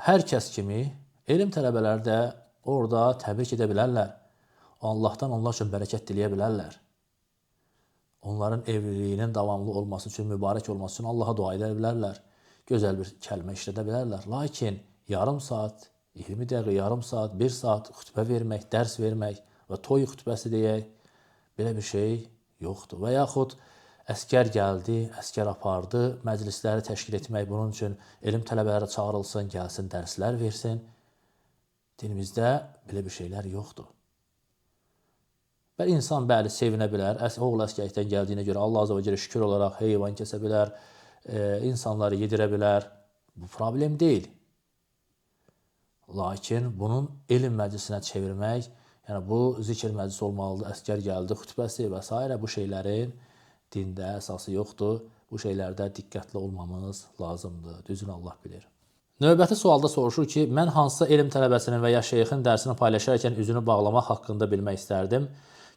hər kəs kimi elm tələbələri də orada təbrik edə bilərlər. Allahdan onlar üçün bərəkət diləyə bilərlər. Onların evliliyinin davamlı olması üçün, mübarək olması üçün Allaha dua edə bilərlər. Gözəl bir kəlmə işlədə bilərlər. Lakin yarım saat, 20 dəqiqə, yarım saat, 1 saat xütbə vermək, dərs vermək və toy xütbəsi deyək, belə bir şey yoxdur. Və yaxud əskər gəldi, əskər apardı, məclisləri təşkil etmək, bunun üçün elm tələbələri çağırılsın, gəlsin, dərslər versin. Dinimizdə belə bir şeylər yoxdur. Və insan bəli sevinə bilər, oğul əskərlikdən gəldiyinə görə Allah azə və cələ şükür olaraq heyvan kəsə bilər, insanları yedirə bilər. Bu problem deyil. Lakin bunun elm məclisinə çevirmək, yəni bu zikr məclisi olmalıdır, əskər gəldi, xütbəsi və s. bu şeylərin dində əsası yoxdur. Bu şeylərdə diqqətli olmamız lazımdır. Düzünü Allah bilir. Növbəti sualda soruşur ki, mən hansısa elm tələbəsinin və ya şeyxin dərsini paylaşarkən üzünü bağlamaq haqqında bilmək istərdim.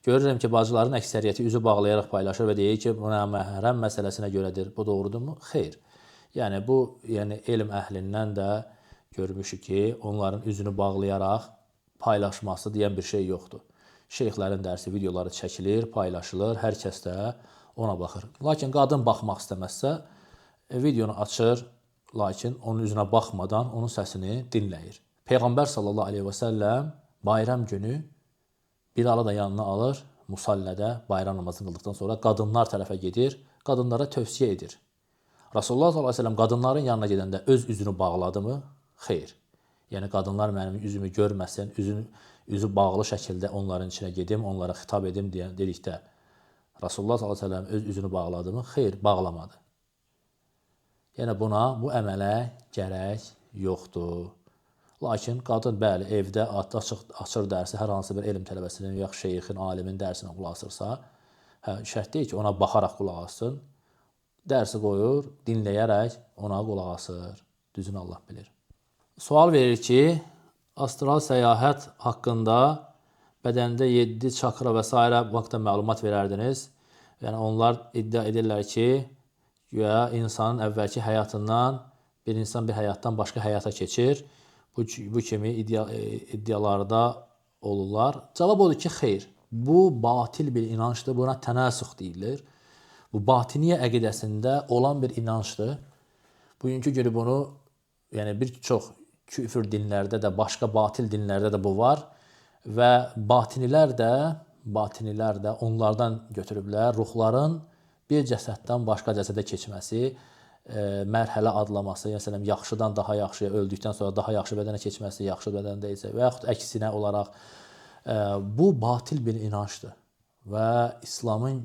Görürəm ki, bacıların əksəriyyəti üzü bağlayaraq paylaşır və deyir ki, buna məhrəm məsələsinə görədir. Bu doğrudurmu? Xeyr. Yəni bu elm əhlindən də görmüşük ki, onların üzünü bağlayaraq paylaşması deyən bir şey yoxdur. Şeyxlərin dərsi videoları çəkilir, paylaşılır, hər kəs də ona baxır. Lakin qadın baxmaq istəməzsə, videonu açır, lakin onun üzünə baxmadan onun səsini dinləyir. Peyğəmbər sallallahu aleyhi və səlləm bayram günü Bilalı da yanına alır, musallədə bayram namazını qıldıqdan sonra qadınlar tərəfə gedir, qadınlara tövsiyə edir. Rasulullah sallallahu aleyhi və səlləm qadınların yanına gedəndə öz üzünü bağladı mı? Xeyr. Yəni qadınlar mənim üzümü görməsin, üzü bağlı şəkildə onların içinə gedim, onlara xitab edim dedikdə Rasulullah sallallahu aleyhi və səlləm öz üzünü bağladı mı? Xeyr, bağlamadı. Yəni bu əmələ gərək yoxdur. Lakin qadın bəli evdə açır dərsi, hər hansı bir elm tələbəsinin, yaxşı şeyxin, alimin dərsinə qulaq asırsa, şərt deyil ki, ona baxaraq qulaq assın. Dərsi qoyur, dinləyərək ona qulaq asır. Düzünü Allah bilir. Sual verir ki, astral səyahət haqqında bədəndə 7 çakra və s. vaxtda məlumat verərdiniz. Yəni onlar iddia edirlər ki, güya insanın əvvəlki həyatından bir insan bir həyatdan başqa həyata keçir. Bu kimi iddialarda olurlar. Cavab odur ki, xeyr. Bu batil bir inancdır. Buna tənasüx deyilir. Bu batiniyyə əqidəsində olan bir inancdır. Bugünkü günü bunu yəni bir çox küfür dinlərdə də, başqa batil dinlərdə də bu var və batinilər də onlardan götürüblər. Ruhların bir cəsəddən başqa cəsədə keçməsi, mərhələ adlaması, məsələn, yaxşıdan daha yaxşıya, öldükdən sonra daha yaxşı bədənə keçməsi, yaxşı bədəndə isə və yaxud əksinə olaraq bu batil bir inancdır və İslamın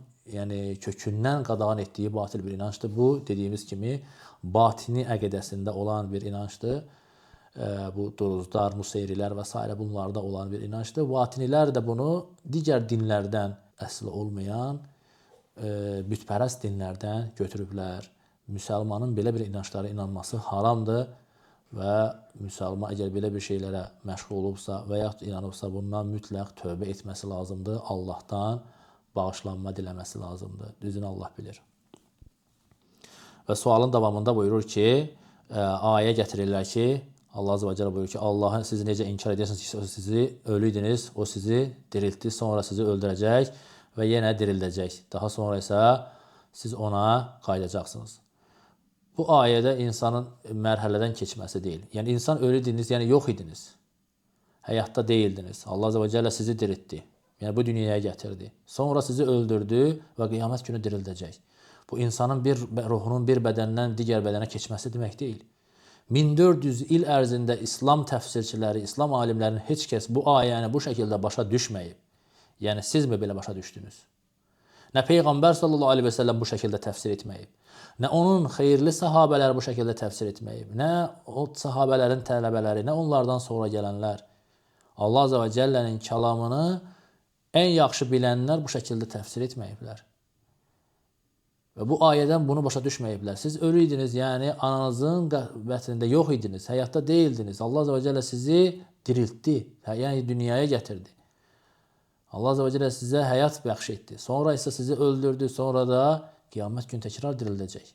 kökündən qadağan etdiyi batil bir inancdır. Bu, dediyimiz kimi, batini əqidəsində olan bir inancdır. Bu duruzlar, museyrilər və s. bunlarda olan bir inancdır. Batinilər də bunu digər dinlərdən əsli olmayan bütpərəst dinlərdən götürüblər. Müsəlmanın belə bir inanclara inanması haramdır və müsəlman əgər belə bir şeylərə məşğul olubsa və yaxud inanıbsa bundan mütləq tövbə etməsi lazımdır. Allahdan bağışlanma diləməsi lazımdır. Düzünü Allah bilir. Və sualın davamında buyurur ki, ayə gətirirlər ki, Allah Azza və Cəllə buyurur ki, Allahı siz necə inkar edirsiniz ki, o sizi ölüydünüz, o sizi diriltdi, sonra sizi öldürəcək və yenə dirildəcək. Daha sonra isə siz ona qayıdacaqsınız. Bu ayədə insanın mərhələdən keçməsi deyil. Yəni insan ölüydünüz, yəni yox idiniz. Həyatda deyildiniz. Allah Azza və Cəllə sizi diriltdi. Yəni bu dünyaya gətirdi. Sonra sizi öldürdü və qiyamət günü dirildəcək. Bu insanın ruhunun bir bədəndən digər bədənə keçməsi demək deyil. 1400 il ərzində İslam təfsirçiləri, İslam alimlərinin heç kəs bu ayəni bu şəkildə başa düşməyib. Yəni siz mi belə başa düşdünüz? Nə Peyğəmbər sallallahu aleyhi və səlləm bu şəkildə təfsir etməyib. Nə onun xeyirli sahabələr bu şəkildə təfsir etməyib. Nə o sahabələrin tələbələri, nə onlardan sonra gələnlər. Allah Azza və Cəllənin kəlamını ən yaxşı bilənlər bu şəkildə təfsir etməyiblər. Və bu ayədən bunu başa düşməyiblər. Siz ölüydünüz, yəni ananızın bətnində yox idiniz, həyatda deyildiniz. Allah Azza və Cəllə sizi diriltdi, yəni dünyaya gətirdi. Allah Azza və Cəllə sizə həyat bəxş etdi. Sonra isə sizi öldürdü, sonra da qiyamət gün təkrar dirildəcək.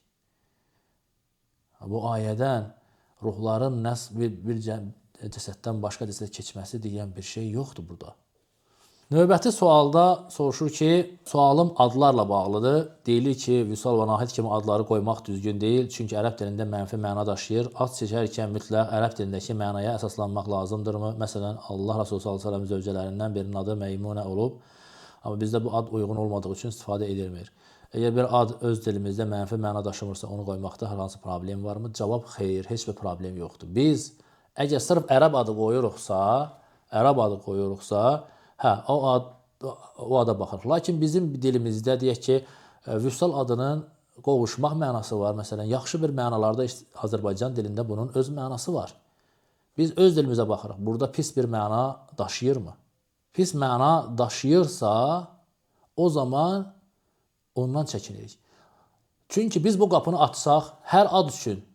Bu ayədən ruhların bir cəsəddən başqa cəsədə keçməsi deyən bir şey yoxdur burada. Növbəti sualda soruşur ki, sualım adlarla bağlıdır. Deyilir ki, Vüsal və Nahid kimi adları qoymaq düzgün deyil. Çünki ərəb dilində mənfi məna daşıyır. Ad seçərkən mütləq ərəb dilindəki mənaya əsaslanmaq lazımdırmı? Məsələn, Allah Resulü s.ə.v zövcələrindən birinin adı Meymunə olub. Amma bizdə bu ad uyğun olmadığı üçün istifadə edilmir. Əgər bir ad öz dilimizdə mənfi məna daşımırsa, onu qoymaqda hər hansı problem varmı? Cavab xeyr, heç bir problem yoxdur. Biz əgər sırf ərəb adı qoyuruqsa, o ada baxırıq. Lakin bizim dilimizdə deyək ki, Vüsal adının qovuşmaq mənası var. Məsələn, yaxşı bir mənalarda Azərbaycan dilində bunun öz mənası var. Biz öz dilimizə baxırıq. Burada pis bir məna daşıyırmı? Pis məna daşıyırsa, o zaman ondan çəkinirik. Çünki biz bu qapını açsaq, hər ad üçün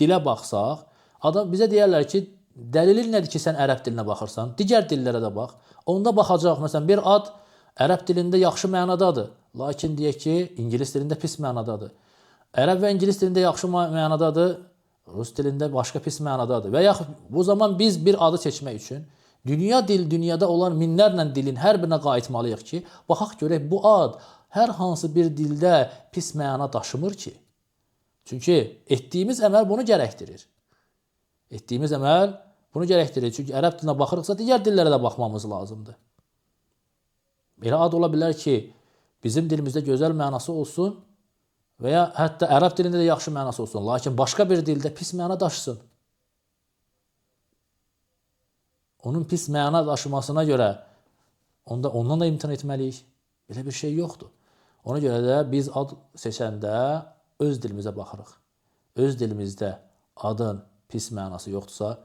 dilə baxsaq, adam bizə deyərlər ki, dəlilin nədir ki, sən ərəb dilinə baxırsan? Digər dillərə də bax. Onda baxacaq, məsələn, bir ad ərəb dilində yaxşı mənadadır. Lakin deyək ki, ingilis dilində pis mənadadır. Ərəb və ingilis dilində yaxşı mənadadır, rus dilində başqa pis mənadadır. Və yaxud bu zaman biz bir adı seçmək üçün dünyada olan minlərlə dilin hər birinə qayıtmalıyıq ki, baxaq görək bu ad hər hansı bir dildə pis məna daşımır ki. Çünki etdiyimiz əməl bunu gərəkdirir. Çünki ərəb dilinə baxırıqsa, digər dillərə də baxmamız lazımdır. Elə ad ola bilər ki, bizim dilimizdə gözəl mənası olsun və ya hətta ərəb dilində də yaxşı mənası olsun, lakin başqa bir dildə pis məna daşısın. Onun pis məna daşımasına görə ondan da imtina etməliyik. Belə bir şey yoxdur. Ona görə də biz ad seçəndə öz dilimizə baxırıq. Öz dilimizdə adın pis mənası yoxdursa,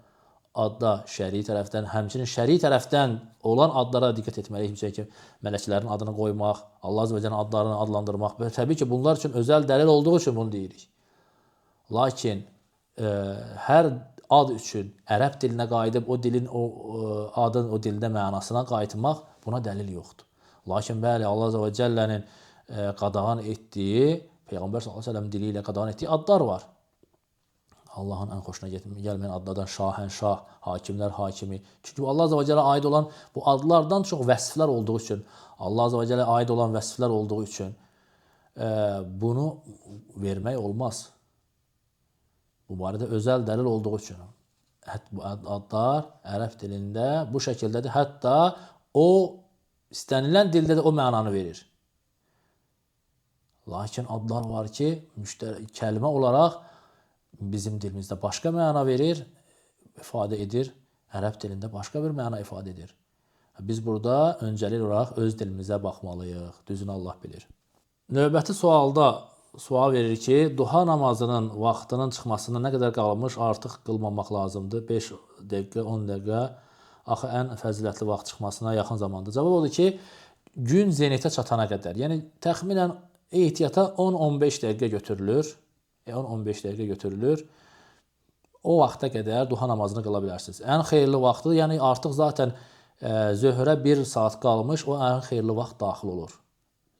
adda şəri tərəfdən, həmçinin şəri tərəfdən olan adlara diqqət etməliyik. Məsələn ki, mələklərin adını qoymaq, Allah Azza və Cəllənin adlarını adlandırmaq. Və təbii ki, bunlar üçün özəl dəlil olduğu üçün bunu deyirik. Lakin hər ad üçün ərəb dilinə qayıdıb o dilin adın o dildə mənasına qayıtmaq buna dəlil yoxdur. Lakin bəli, Allah Azza və Cəllənin qadağan etdiyi, Peyğəmbər sallallahu əleyhi və səlləm dili ilə qadağan etdiyi adlar var. Allahın ən xoşuna gəlməyən adlardan şahənşah, hakimlər hakimi. Çünki Allah Azza və Cəllə aid olan bu adlardan çox vəsflər olduğu üçün, Allah Azza və Cəllə aid olan vəsflər olduğu üçün bunu vermək olmaz. Bu barədə özəl dəlil olduğu üçün. Bu adlar ərəb dilində bu şəkildədir. Hətta o istənilən dildə də o mənanı verir. Lakin adlar var ki, kəlmə olaraq bizim dilimizdə başqa məna verir, ifadə edir. Ərəb dilində başqa bir məna ifadə edir. Biz burada öncəlik olaraq öz dilimizə baxmalıyıq. Düzünü Allah bilir. Növbəti sual verir ki, duha namazının vaxtının çıxmasına nə qədər qalmış artıq qılmamaq lazımdır? 5 dəqiqə, 10 dəqiqə, axı ən fəzilətli vaxt çıxmasına yaxın zamanda. Cavab odur ki, gün zenitə çatana qədər, yəni təxminən ehtiyata 10-15 dəqiqə götürülür. 10-15 dəqiqə götürülür. O vaxta qədər duha namazını qıla bilərsiniz. Ən xeyirli vaxtı, yəni artıq zaten zöhrə 1 saat qalmış, o ən xeyirli vaxt daxil olur.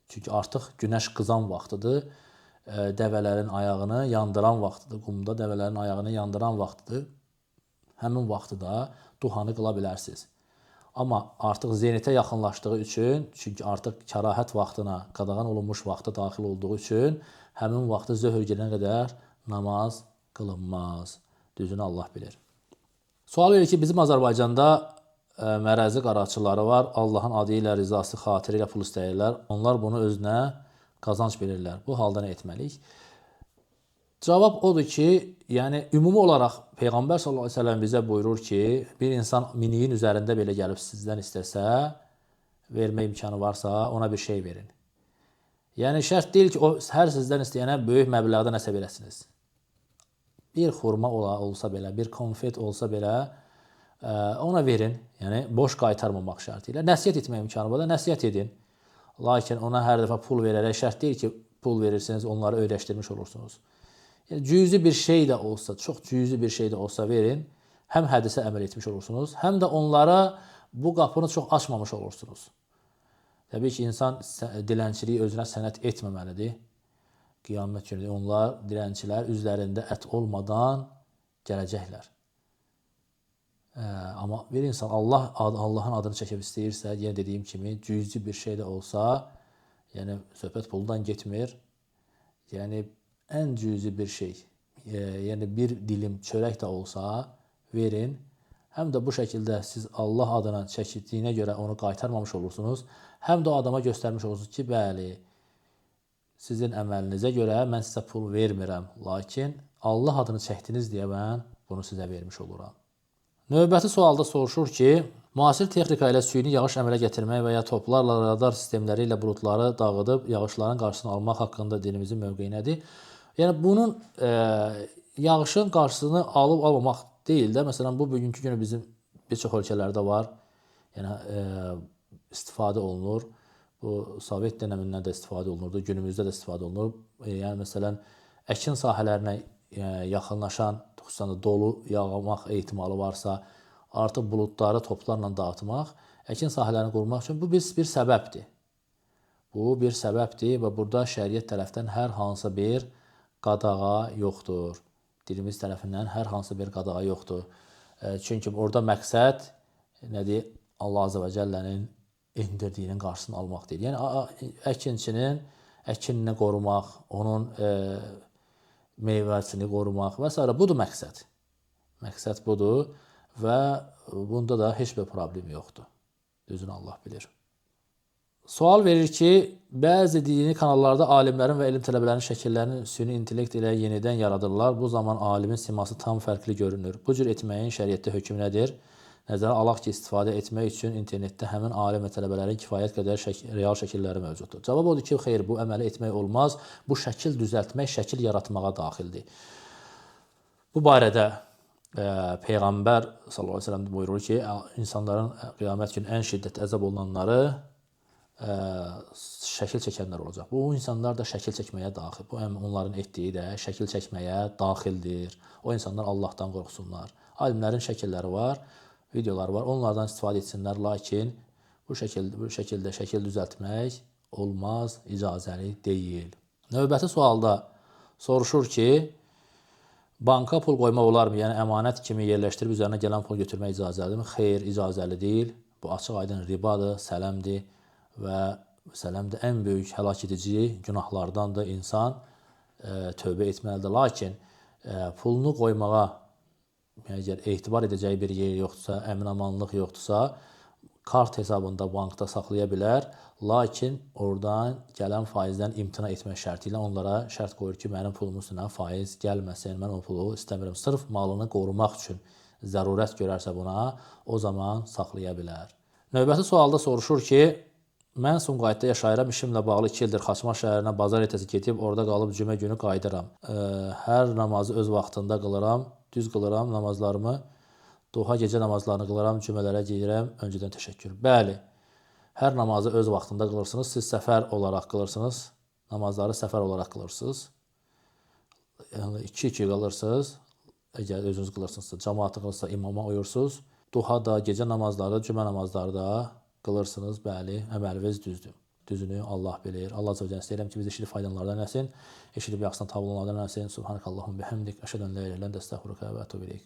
Çünki artıq günəş qızan vaxtıdır. Dəvələrin ayağını yandıran vaxtıdır. Qumda dəvələrin ayağını yandıran vaxtıdır. Həmin vaxtıda duhanı qıla bilərsiniz. Amma artıq zenitə yaxınlaşdığı üçün, çünki artıq kərahət vaxtına, qadağan olunmuş vaxta daxil olduğu üçün həmin vaxtı zöhr gedənə qədər namaz qılınmaz. Düzünü Allah bilir. Sual verir ki, bizim Azərbaycanda mərəzi qaraçıları var. Allahın adı ilə, rizası xatiri ilə pul istəyirlər. Onlar bunu özünə qazanc bilirlər. Bu halda nə etməliyik? Cavab odur ki, yəni ümumi olaraq Peyğəmbər sallallahu əleyhi və səlləm bizə buyurur ki, bir insan miniyin üzərində belə gəlib sizdən istəsə, vermə imkanı varsa, ona bir şey verin. Yəni şərt deyil ki, o hər sizdən istəyənə böyük məbləğdə nəsə verəsiniz. Bir xurma olsa belə, bir konfet olsa belə ona verin. Yəni boş qaytarmamaq şərti ilə. Nəsihət etmə imkanı var da nəsihət edin. Lakin ona hər dəfə pul verərək şərt deyil ki, pul verirsiniz, onları öyrəşdirmiş olursunuz. Yəni cüzi bir şey də olsa, çox cüzi bir şey də olsa verin. Həm hədisə əməl etmiş olursunuz, həm də onlara bu qapını çox açmamış olursunuz. Təbii ki, insan dilənçiliyi özünə sənət etməməlidir. Qiyamət günü onlar, dilənçilər üzlərində ət olmadan gələcəklər. Amma bir insan Allahın adını çəkib istəyirsə, yenə dediyim kimi, cüzi bir şey də olsa, yəni söhbət puldan getmir, yəni ən cüzi bir şey, yəni bir dilim çörək də olsa verin. Həm də bu şəkildə siz Allah adına çəkildiyinə görə onu qaytarmamış olursunuz, həm də o adama göstərmiş olursunuz ki, bəli, sizin əməlinizə görə mən sizə pul vermirəm, lakin Allah adını çəkdiniz deyə mən bunu sizə vermiş oluram. Növbəti sualda soruşur ki, müasir texnika ilə süni yağış əmələ gətirmək və ya toplarla radar sistemləri ilə buludları dağıdıb yağışların qarşısını almaq haqqında dinimizin mövqeyi nədir? Yəni bunun yağışın qarşısını alıb-almamaq deyil də, məsələn, bu bugünkü günü bizim bir çox ölkələrdə var, yəni istifadə olunur. Bu Sovet dönəmindən də istifadə olunurdu, günümüzdə də istifadə olunur. Yəni məsələn, əkin sahələrinə yaxınlaşan, xüsusən də dolu yağmaq ehtimalı varsa, artıq buludları toplarla dağıtmaq, əkin sahələrini qurmaq üçün bu bir səbəbdir. Bu bir səbəbdir və burada şəriət tərəfdən hər hansı bir qadağa yoxdur. Dilimiz tərəfindən hər hansı bir qadağa yoxdur. Çünki orada məqsəd nədir? Allah Azza və Cəllənin endirdiyinin qarşısını almaq deyil. Yəni əkinçinin əkinini qorumaq, onun meyvəsini qorumaq və s. budur məqsəd. Məqsəd budur və bunda da heç bir problem yoxdur. Düzünü Allah bilir. Sual verir ki, bəzi dini kanallarda alimlərin və elm tələbələrinin şəkillərini süni intellekt ilə yenidən yaradırlar. Bu zaman alimin siması tam fərqli görünür. Bu cür etməyin şəriətdə hökmü nədir? Nəzərə alaq ki, istifadə etmək üçün internetdə həmin alim və tələbələrin kifayət qədər real şəkilləri mövcuddur. Cavab odur ki, xeyr, bu əməli etmək olmaz. Bu şəkil düzəltmək, şəkil yaratmağa daxildir. Bu barədə Peyğəmbər sallallahu əleyhi və səlləm buyurur ki, insanların qiyamət günü ən şiddətli əzab olunanları şəkil çəkənlər olacaq. Bu insanlar da şəkil çəkməyə daxil. Bu onların etdiyi də şəkil çəkməyə daxildir. O insanlar Allahdan qorxsunlar. Alimlərin şəkilləri var, videoları var. Onlardan istifadə etsinlər, lakin bu şəkildə şəkil düzəltmək olmaz, icazəli deyil. Növbəti sualda soruşur ki, banka pul qoymaq olarmı? Yəni əmanət kimi yerləşdirib üzərinə gələn pul götürmək icazəlidirmi? Xeyr, icazəli deyil. Bu açıq aydın ribadır, sələmdir və sələm də ən böyük həlak edici günahlardandır. İnsan tövbə etməlidir. Lakin pulunu qoymağa əgər etibar edəcəyi bir yer yoxdursa, əmin-amanlıq yoxdursa, kart hesabında bankda saxlaya bilər. Lakin oradan gələn faizdən imtina etmək şərti ilə onlara şərt qoyur ki, mənim pulumun üstünə faiz gəlməsin, mən o pulu istəmirəm. Sırf malını qorumaq üçün zərurət görərsə buna, o zaman saxlaya bilər. Növbəti sualda soruşur ki, mən Sumqayıtda yaşayıram, işimlə bağlı 2 ildir Xaçmaz şəhərinə bazar ertəsi gedib, orada qalıb cümə günü qayıdıram. Hər namazı öz vaxtında qılıram, düz qılıram namazlarımı, duha gecə namazlarını qılıram, cümələrə gedirəm, öncədən təşəkkür. Bəli, hər namazı öz vaxtında qılırsınız, siz səfər olaraq qılırsınız, namazları səfər olaraq qılırsınız. Yəni 2-2 qılırsınız, əgər özünüz qılırsınızsa, cəmaatı qılırsa imama uyursunuz. Duha da, gecə namazları, cümə namazları da qılırsınız, bəli, əməliniz düzdür. Düzünü Allah bilir. Allah Azza və Cəllə istəyirəm ki, biz eşidib faydalanlardan eləsin, eşidib yaxşıdan tabulanlardan eləsin. Subhanakallahumma bihamdik, əşhədu an la ilaha illa ente, estəğfiruka və etûbü ileyk.